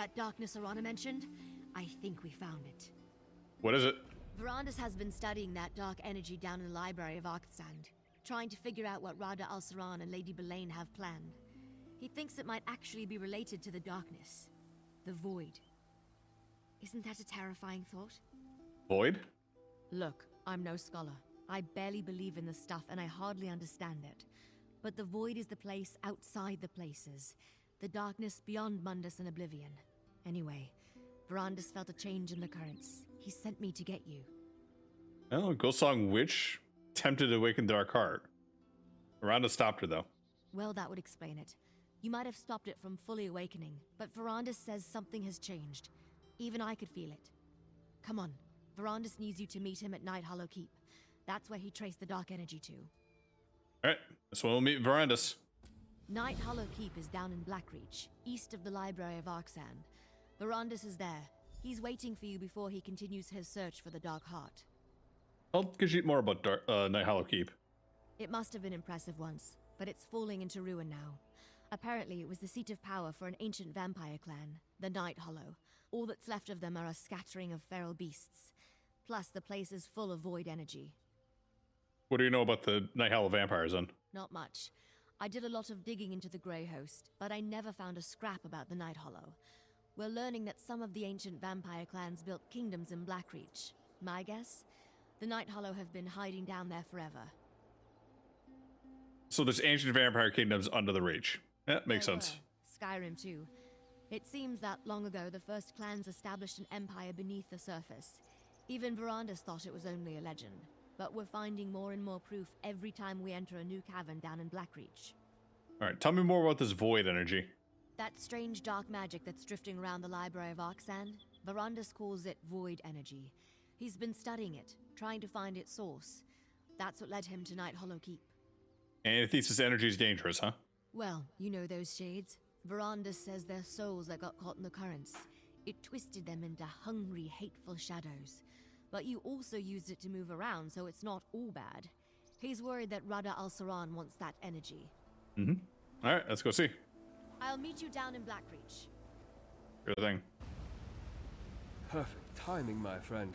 That darkness Arana mentioned? I think we found it. What is it? Verandis has been studying that dark energy down in the library of Arksand, trying to figure out what Rada al-Saran and Lady Belaine have planned. He thinks it might actually be related to the darkness. The void. Isn't that a terrifying thought? Void? Look, I'm no scholar. I barely believe in this stuff and I hardly understand it. But the void is the place outside the places. The darkness beyond Mundus and Oblivion. Anyway, Verandis felt a change in the currents. He sent me to get you. Oh, Ghostsong Witch tempted to awaken Dark Heart. Miranda stopped her, though. Well, that would explain it. You might have stopped it from fully awakening, but Verandis says something has changed. Even I could feel it. Come on, Verandis needs you to meet him at Night Hollow Keep. That's where he traced the dark energy to. Alright, that's when we'll meet Verandis. Night Hollow Keep is down in Blackreach, east of the Library of Arksand. Verandis is there. He's waiting for you before he continues his search for the Dark Heart. I'll get you more about Night Hollow Keep. It must have been impressive once, but it's falling into ruin now. Apparently, it was the seat of power for an ancient vampire clan, the Night Hollow. All that's left of them are a scattering of feral beasts. Plus, the place is full of void energy. What do you know about the Night Hollow vampires, then? Not much. I did a lot of digging into the Grey Host, but I never found a scrap about the Night Hollow. We're learning that some of the ancient vampire clans built kingdoms in Blackreach. My guess? The Night Hollow have been hiding down there forever. So there's ancient vampire kingdoms under the Reach. Yeah, makes sense. Skyrim too. It seems that long ago the first clans established an empire beneath the surface. Even Verandis thought it was only a legend. But we're finding more and more proof every time we enter a new cavern down in Blackreach. Alright, tell me more about this void energy. That strange dark magic that's drifting around the Library of Arksand, Verandis calls it void energy. He's been studying it, trying to find its source. That's what led him to Night Hollow Keep. And he thinks this energy is dangerous, huh? Well, you know those shades. Verandis says they're souls that got caught in the currents. It twisted them into hungry, hateful shadows. But you also used it to move around, so it's not all bad. He's worried that Rada al-Saran wants that energy. Mm-hmm. Alright, let's go see. I'll meet you down in Blackreach. Good thing. Perfect timing, my friend.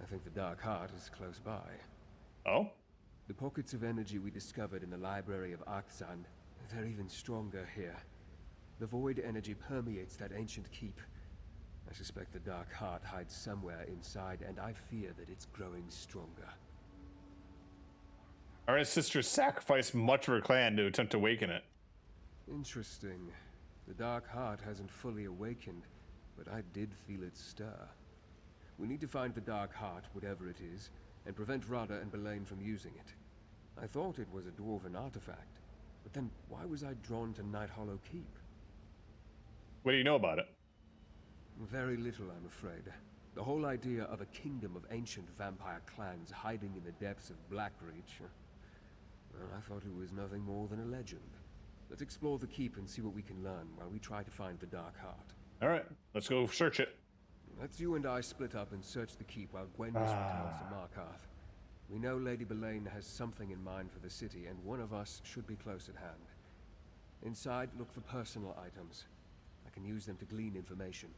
I think the Dark Heart is close by. Oh? The pockets of energy we discovered in the Library of Arksand, they're even stronger here. The void energy permeates that ancient keep. I suspect the Dark Heart hides somewhere inside, and I fear that it's growing stronger. Our sister sacrificed much of her clan to attempt to awaken it. Interesting. The Dark Heart hasn't fully awakened, but I did feel it stir. We need to find the Dark Heart, whatever it is, and prevent Rada and Belaine from using it. I thought it was a dwarven artifact, but then why was I drawn to Night Hollow Keep? What do you know about it? Very little, I'm afraid. The whole idea of a kingdom of ancient vampire clans hiding in the depths of Blackreach, well, I thought it was nothing more than a legend. Let's explore the keep and see what we can learn while we try to find the Dark Heart. Alright, let's go search it. Let's you and I split up and search the keep while Gwen returns to Markarth. We know Lady Belaine has something in mind for the city, and one of us should be close at hand. Inside, look for personal items. I can use them to glean information.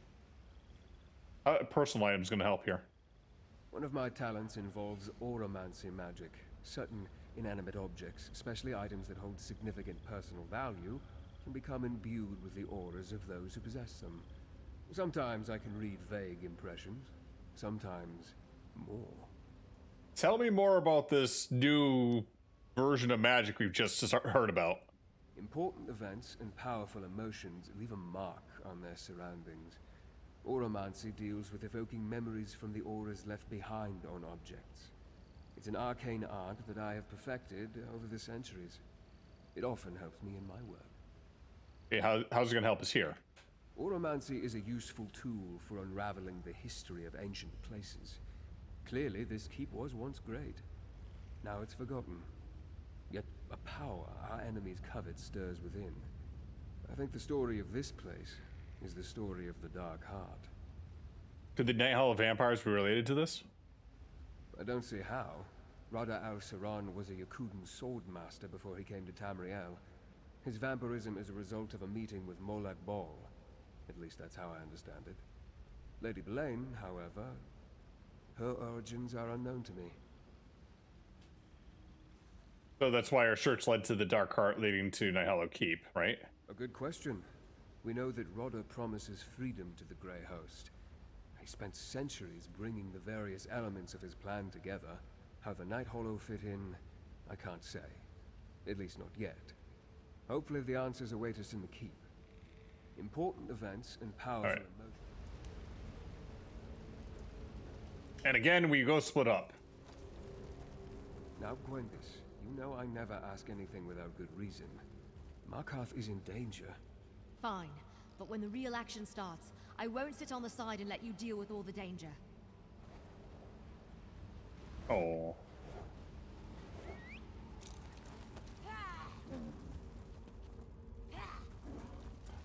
Personal item's gonna help here. One of my talents involves auramancy magic. Certain inanimate objects, especially items that hold significant personal value, can become imbued with the auras of those who possess them. Sometimes I can read vague impressions, sometimes more. Tell me more about this new version of magic we've just heard about. Important events and powerful emotions leave a mark on their surroundings. Auramancy deals with evoking memories from the auras left behind on objects. It's an arcane art that I have perfected over the centuries. It often helps me in my work. Okay, how's it gonna help us here? Auramancy is a useful tool for unraveling the history of ancient places. Clearly, this keep was once great. Now it's forgotten. Yet a power our enemies covet stirs within. I think the story of this place is the story of the Dark Heart. Could the Night Hollow vampires be related to this? I don't see how. Rada al-Saran was a Yakudan sword master before he came to Tamriel. His vampirism is a result of a meeting with Molag Bal. At least that's how I understand it. Lady Boleyn, however, her origins are unknown to me. So that's why our search led to the Dark Heart leading to Night Hollow Keep, right? A good question. We know that Rodder promises freedom to the Grey Host. He spent centuries bringing the various elements of his plan together. How the Night Hollow fit in, I can't say. At least not yet. Hopefully the answers await us in the keep. Important events and powerful emotions. And again, we go split up. Now, Gwendis, you know I never ask anything without good reason. Markarth is in danger. Fine, but when the real action starts, I won't sit on the side and let you deal with all the danger. Oh.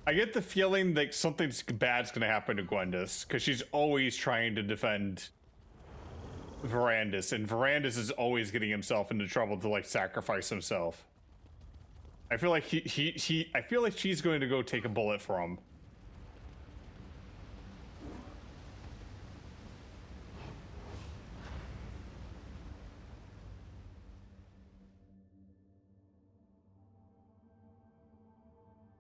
I get the feeling that something bad's gonna happen to Gwendis, because she's always trying to defend Verandis, and Verandis is always getting himself into trouble to like sacrifice himself. I feel like I feel like she's going to go take a bullet for him.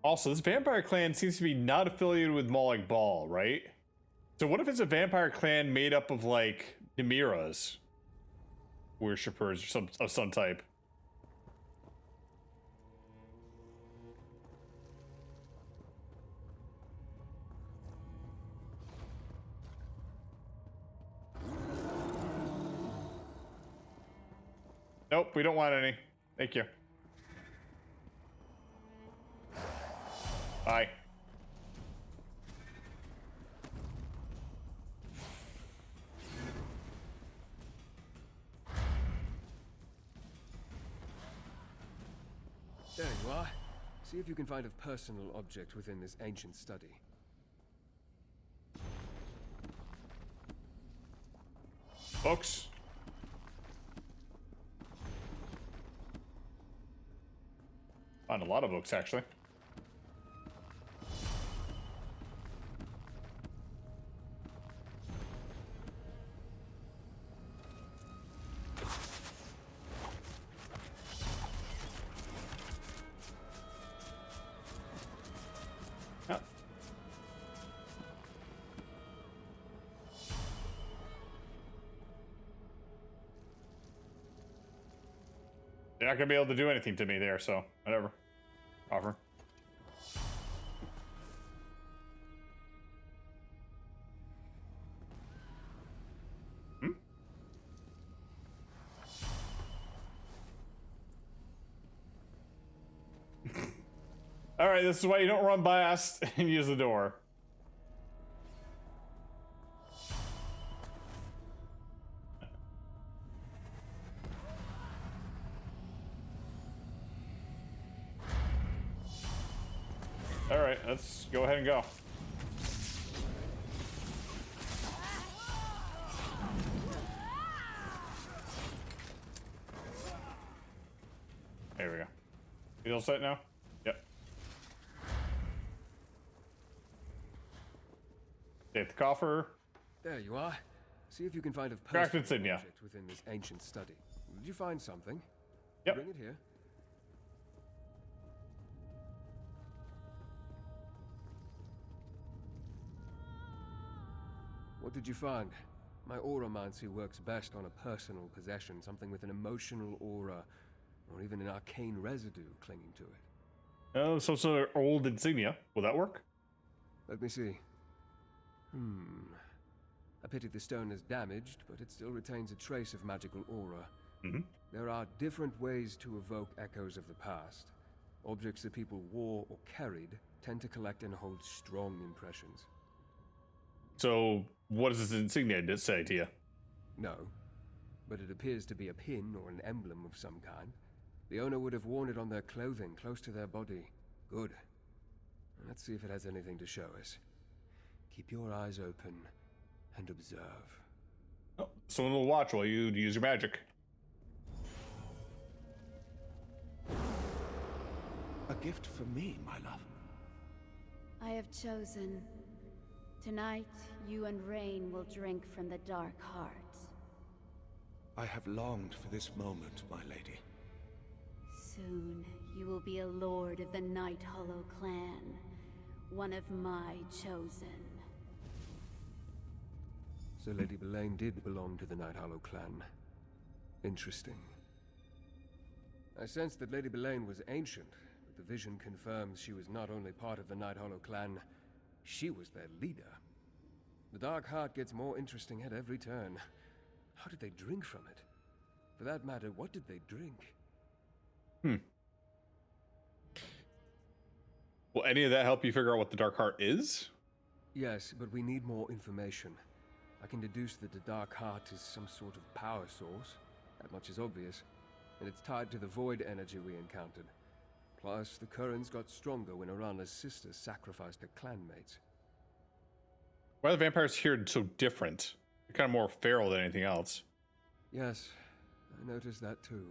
Also, this vampire clan seems to be not affiliated with Moloch Ball, right? So what if it's a vampire clan made up of like Demiras worshippers or of some type? Nope, we don't want any. Thank you. Bye. There you are. See if you can find a personal object within this ancient study. Books. Found a lot of books, actually. Oh. They're not gonna be able to do anything to me there, so whatever. Offer. Hmm? Alright, this is why you don't run past and use the door. Alright, let's go ahead and go. There we go. You all set now? Yep. Take the coffer. There you are. See if you can find a Cracked personal insignia. object within this ancient study. Did you find something? Yep. Bring it here. What did you find? My auramancy works best on a personal possession, something with an emotional aura, or even an arcane residue clinging to it. Oh, some sort of old insignia. Will that work? Let me see. I pity the stone is damaged, but it still retains a trace of magical aura. Mm-hmm. There are different ways to evoke echoes of the past. Objects that people wore or carried tend to collect and hold strong impressions. So, what does this insignia say to you? No, but it appears to be a pin or an emblem of some kind. The owner would have worn it on their clothing, close to their body. Good. Let's see if it has anything to show us. Keep your eyes open and observe. Oh, someone will watch while you use your magic. A gift for me, my love. I have chosen Tonight, you and Rain will drink from the Dark Heart. I have longed for this moment, my lady. Soon, you will be a lord of the Night Hollow clan. One of my chosen. So Lady Belain did belong to the Night Hollow clan. Interesting. I sensed that Lady Belain was ancient, but the vision confirms she was not only part of the Night Hollow clan, she was their leader. The Dark Heart gets more interesting at every turn. How did they drink from it? For that matter, what did they drink? Will any of that help you figure out what the Dark Heart is? Yes, but we need more information. I can deduce that the Dark Heart is some sort of power source. That much is obvious. And it's tied to the void energy we encountered. Plus, the currents got stronger when Arana's sister sacrificed her clanmates. Why are the vampires here so different? They're kind of more feral than anything else. Yes, I noticed that too.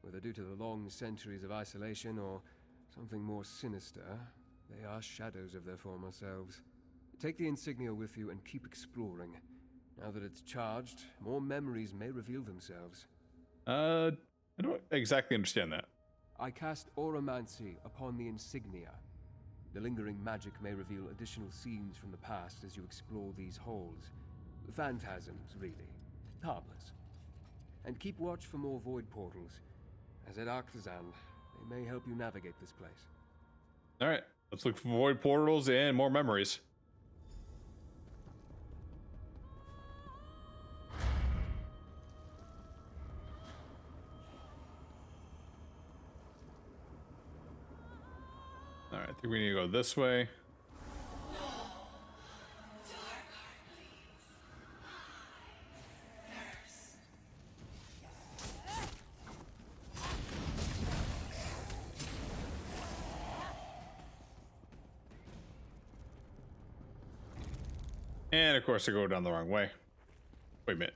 Whether due to the long centuries of isolation or something more sinister, they are shadows of their former selves. Take the insignia with you and keep exploring. Now that it's charged, more memories may reveal themselves. I don't exactly understand that. I cast Auramancy upon the insignia. The lingering magic may reveal additional scenes from the past as you explore these holes. Phantasms, really. Harmless. And keep watch for more void portals. As at Arctazan, they may help you navigate this place. All right, let's look for void portals and more memories. All right, I think we need to go this way. And of course I go down the wrong way. Wait a minute.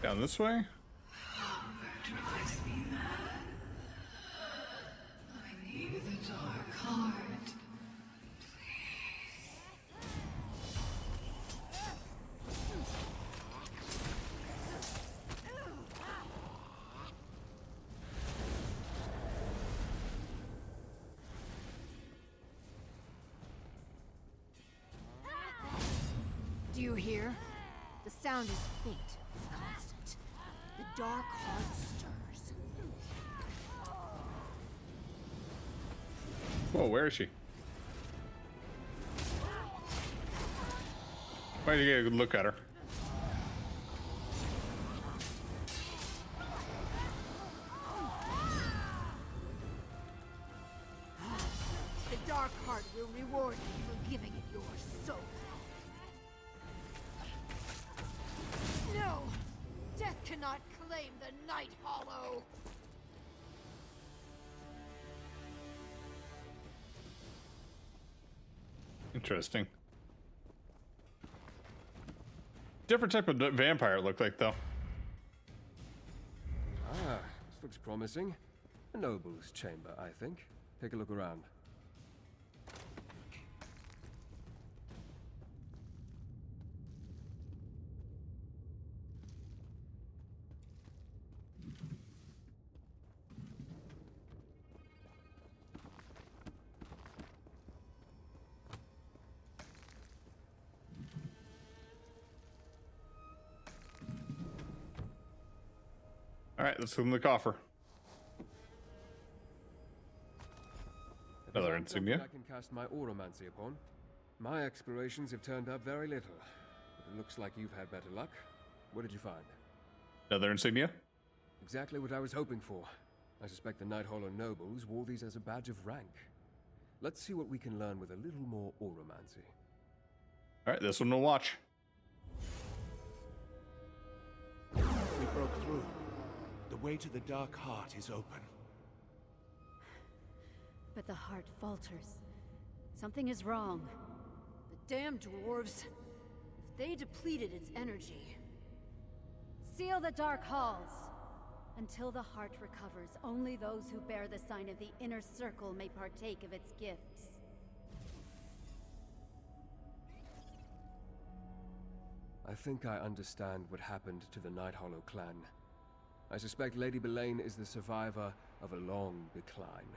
Down this way? Do you hear? The sound is faint, constant. The Dark Heart stirs. Whoa, where is she? Why did you get a good look at her? The Dark Heart will reward you for giving it your soul. No! Death cannot claim the Night Hollow! Interesting. Different type of vampire it looked like, though. Ah, this looks promising. A noble's chamber, I think. Take a look around. All right, let's open the coffer. Another insignia. I can cast my Auramancy upon. My explorations have turned up very little. But it looks like you've had better luck. What did you find? Another insignia. Exactly what I was hoping for. I suspect the Night Hollow nobles wore these as a badge of rank. Let's see what we can learn with a little more Auramancy. All right, this one we'll watch. We broke through. The way to the Dark Heart is open. But the heart falters. Something is wrong. The damn dwarves. If they depleted its energy. Seal the dark halls. Until the heart recovers, only those who bear the sign of the inner circle may partake of its gifts. I think I understand what happened to the Night Hollow clan. I suspect Lady Belaine is the survivor of a long decline.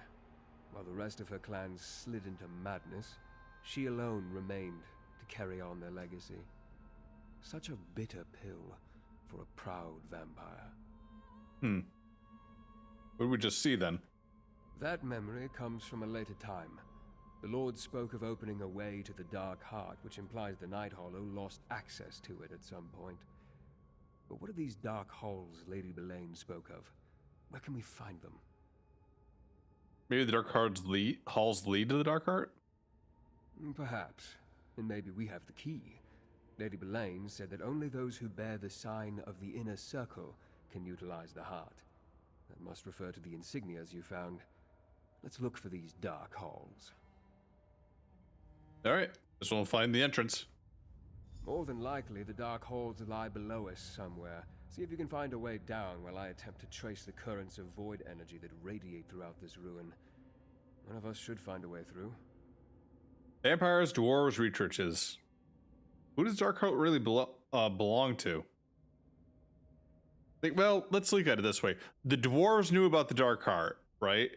While the rest of her clan slid into madness, she alone remained to carry on their legacy. Such a bitter pill for a proud vampire. What did we just see then? That memory comes from a later time. The Lord spoke of opening a way to the Dark Heart, which implies the Night Hollow lost access to it at some point. But what are these dark halls Lady Belaine spoke of? Where can we find them? Maybe the Dark halls lead to the Dark Heart? Perhaps. And maybe we have the key. Lady Belaine said that only those who bear the sign of the inner circle can utilize the heart. That must refer to the insignias you found. Let's look for these dark halls. Alright, this will find the entrance. More than likely, the dark halls lie below us somewhere. See if you can find a way down while I attempt to trace the currents of void energy that radiate throughout this ruin. One of us should find a way through. Vampires, dwarves, reach riches. Who does Dark Heart really belong to? Well, let's look at it this way. The dwarves knew about the Dark Heart, right?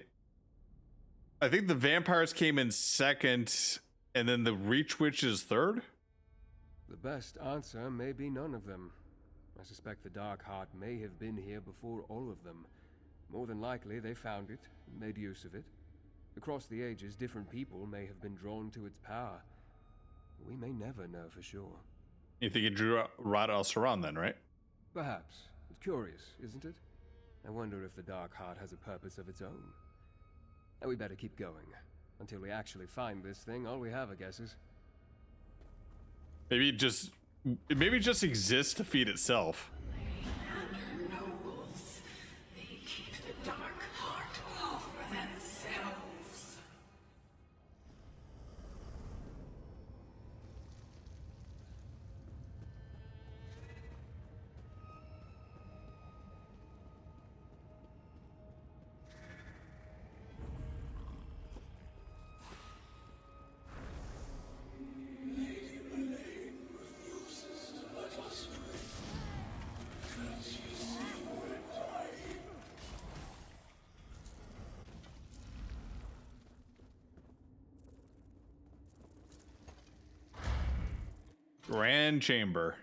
I think the vampires came in second, and then the reach witches third? The best answer may be none of them. I suspect the Dark Heart may have been here before all of them. More than likely, they found it, and made use of it. Across the ages, different people may have been drawn to its power. We may never know for sure. You think it drew Rada al-Saran then, right? Perhaps. It's curious, isn't it? I wonder if the Dark Heart has a purpose of its own. And we better keep going. Until we actually find this thing, all we have, I guess, is... Maybe it just exists to feed itself. Nobles, they keep the Dark Heart all for themselves. Grand Chamber.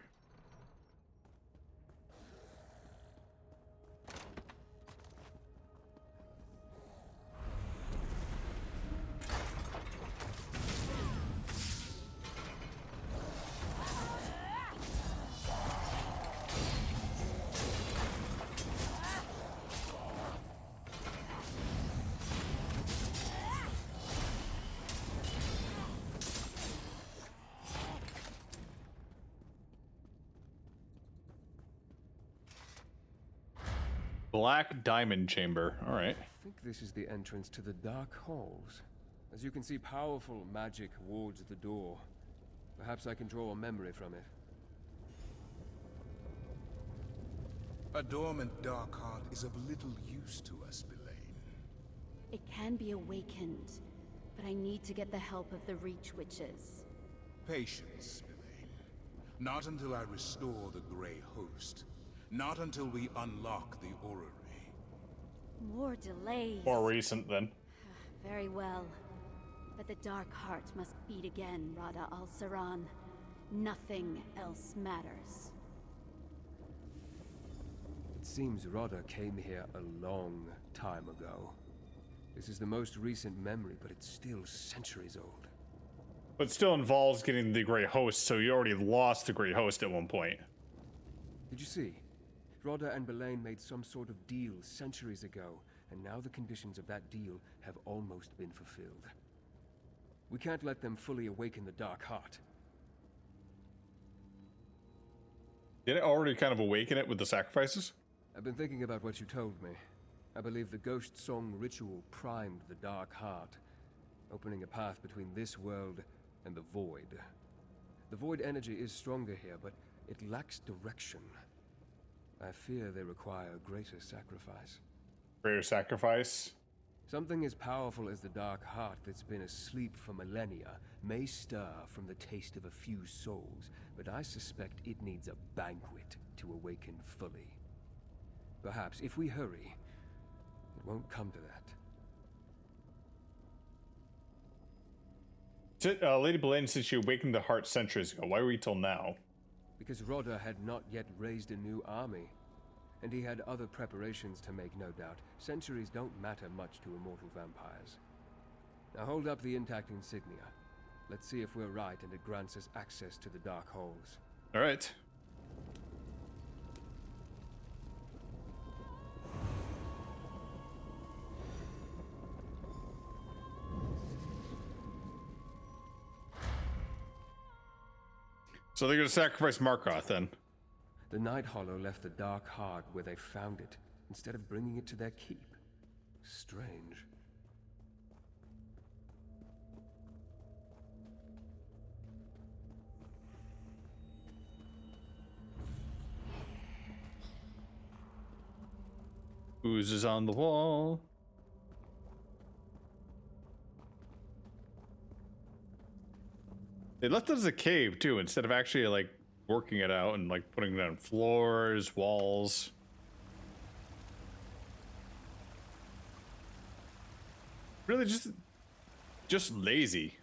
Black Diamond Chamber. All right. I think this is the entrance to the Dark Halls. As you can see, powerful magic wards the door. Perhaps I can draw a memory from it. A dormant Dark Heart is of little use to us, Belaine. It can be awakened, but I need to get the help of the Reach Witches. Patience, Belaine. Not until I restore the Grey Host. Not until we unlock the orrery. More delays. More recent then. Very well. But the Dark Heart must beat again, Rada al-Saran. Nothing else matters. It seems Rada came here a long time ago. This is the most recent memory, but it's still centuries old. But still involves getting the Great Host, so you already lost the Great Host at one point. Did you see? Rada and Belaine made some sort of deal centuries ago, and now the conditions of that deal have almost been fulfilled. We can't let them fully awaken the Dark Heart. Did it already kind of awaken it with the sacrifices? I've been thinking about what you told me. I believe the Ghost Song ritual primed the Dark Heart, opening a path between this world and the Void. The Void energy is stronger here, but it lacks direction. I fear they require a greater sacrifice. Greater sacrifice? Something as powerful as the Dark Heart that's been asleep for millennia may stir from the taste of a few souls, but I suspect it needs a banquet to awaken fully. Perhaps, if we hurry, it won't come to that. Lady Boleyn said she awakened the heart centuries ago. Why wait till now? Because Rodder had not yet raised a new army. And he had other preparations to make, no doubt. Centuries don't matter much to immortal vampires. Now hold up the intact insignia. Let's see if we're right and it grants us access to the dark holes. All right. So they're going to sacrifice Markarth then. The Night Hollow left the Dark Heart where they found it, instead of bringing it to their keep. Strange. Oozes on the wall. They left it as a cave too, instead of actually like working it out and like putting down floors, walls. Really just lazy.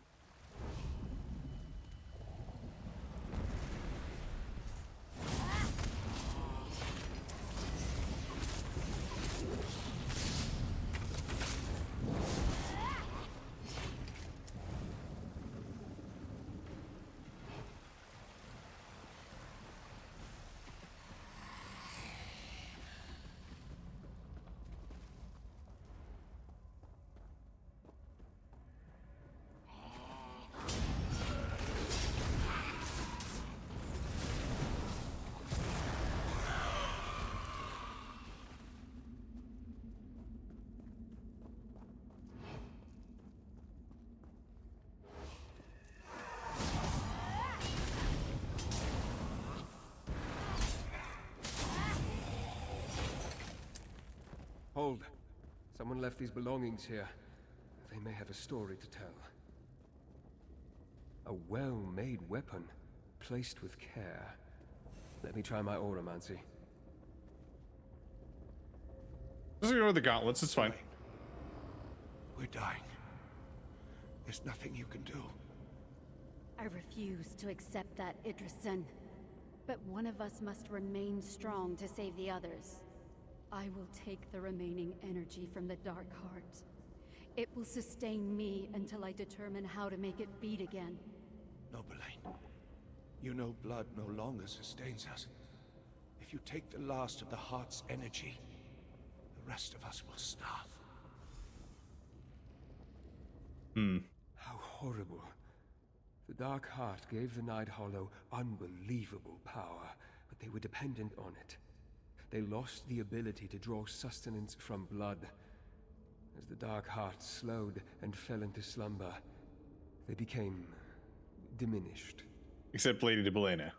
Hold. Someone left these belongings here. They may have a story to tell. A well-made weapon, placed with care. Let me try my auramancy. Just ignore the gauntlets, it's fine. We're dying. There's nothing you can do. I refuse to accept that, Idrisen. But one of us must remain strong to save the others. I will take the remaining energy from the Dark Heart. It will sustain me until I determine how to make it beat again. No, Boleyn. You know blood no longer sustains us. If you take the last of the Heart's energy, the rest of us will starve. How horrible. The Dark Heart gave the Night Hollow unbelievable power, but they were dependent on it. They lost the ability to draw sustenance from blood. As the Dark Heart slowed and fell into slumber, they became diminished. Except Lady Boleyn. It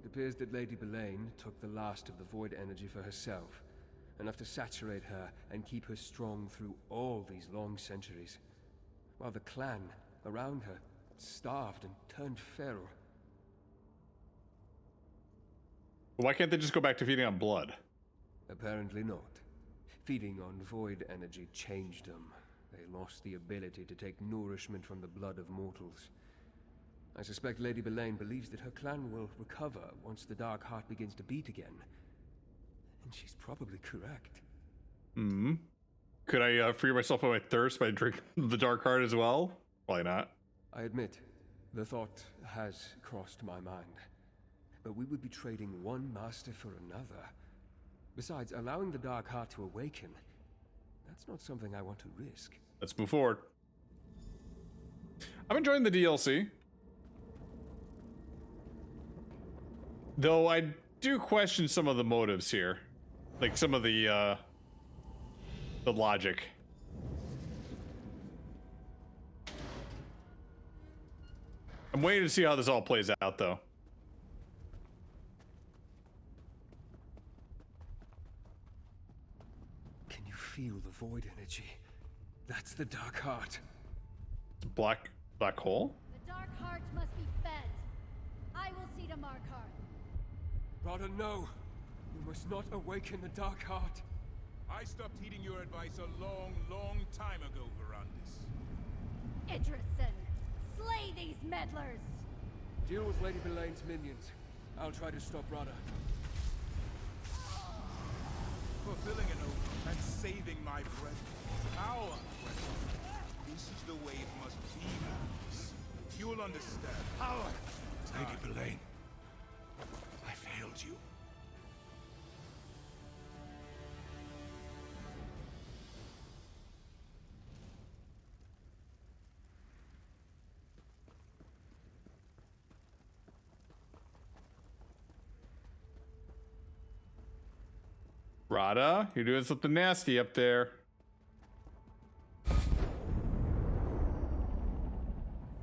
appears that Lady Boleyn took the last of the void energy for herself, enough to saturate her and keep her strong through all these long centuries, while the clan around her starved and turned feral. Why can't they just go back to feeding on blood? Apparently not. Feeding on void energy changed them. They lost the ability to take nourishment from the blood of mortals. I suspect Lady Boleyn believes that her clan will recover once the Dark Heart begins to beat again. And she's probably correct. Could I free myself of my thirst by drinking the Dark Heart as well? Probably not. I admit, the thought has crossed my mind. But we would be trading one master for another. Besides, allowing the Dark Heart to awaken, that's not something I want to risk. Let's move forward. I'm enjoying the DLC. Though I do question some of the motives here. Like some of the the logic. I'm waiting to see how this all plays out, though. Can you feel the void energy? That's the Dark Heart. Black hole? The Dark Heart must be fed. I will see to Markarth. Brother, no. You must not awaken the Dark Heart. I stopped heeding your advice a long, long time ago, Verandis. Idrison, slay these meddlers! Deal with Lady Belaine's minions. I'll try to stop Rada. Fulfilling an oath and saving my brethren. Our brethren. This is the way it must be, Verandis. You'll understand. Power! Lady Belaine, I failed you. Rada, you're doing something nasty up there.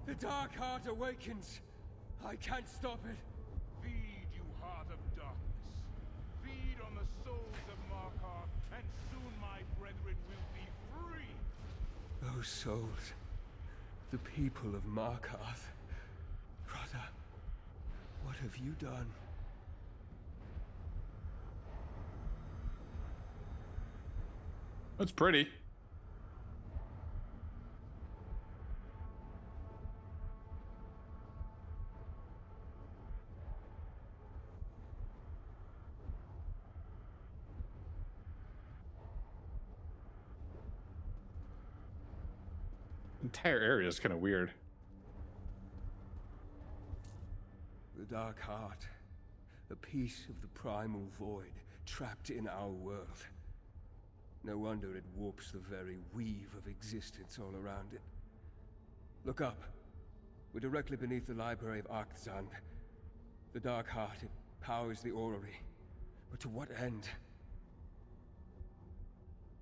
The Dark Heart awakens. I can't stop it. Feed, you heart of darkness. Feed on the souls of Markarth, and soon my brethren will be free. Those souls. The people of Markarth. Brother, what have you done? That's pretty. Entire area is kind of weird. The Dark Heart. A piece of the primal void trapped in our world. No wonder it warps the very weave of existence all around it. Look up. We're directly beneath the library of Arkzand. The Dark Heart, it powers the orrery. But to what end?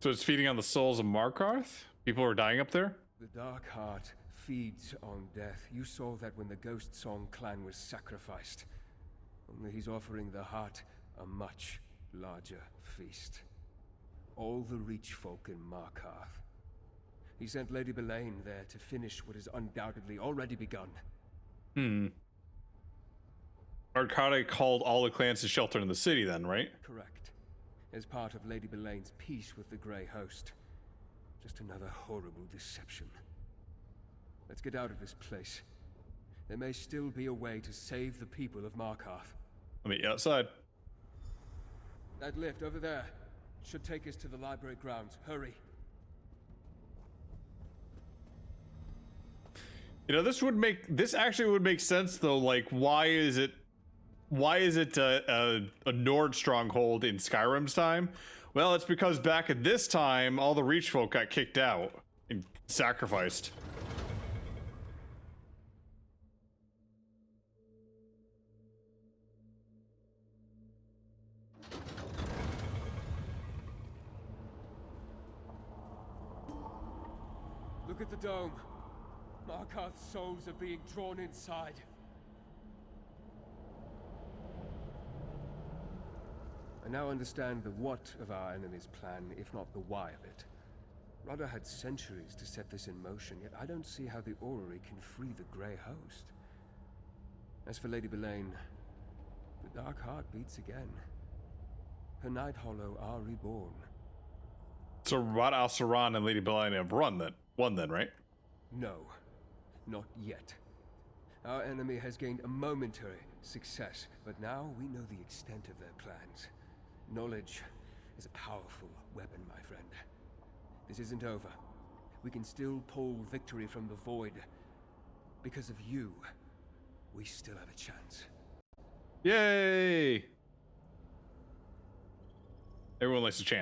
So it's feeding on the souls of Markarth? People are dying up there? The Dark Heart feeds on death. You saw that when the Ghost Song clan was sacrificed. Only he's offering the heart a much larger feast. All the Reach folk in Markarth. He sent Lady Belaine there to finish what has undoubtedly already begun. Arkade called all the clans to shelter in the city then, right? Correct. As part of Lady Belaine's peace with the Grey Host. Just another horrible deception. Let's get out of this place. There may still be a way to save the people of Markarth. I'll meet you outside. That lift over there should take us to the library grounds. Hurry. You know, this actually would make sense though. Like, why is it a Nord stronghold in Skyrim's time? Well, it's because back at this time, all the Reach folk got kicked out and sacrificed. Look at the dome. Markarth's souls are being drawn inside. I now understand the what of our enemy's plan, if not the why of it. Rada had centuries to set this in motion, yet I don't see how the orrery can free the Grey Host. As for Lady Belaine, the Dark Heart beats again. Her Night Hollow are reborn. So Rada al-Saran and Lady Belaine have won then, right? No, not yet. Our enemy has gained a momentary success, but now we know the extent of their plans. Knowledge is a powerful weapon, my friend. This isn't over. We can still pull victory from the void. Because of you, we still have a chance. Yay! Everyone likes a chance,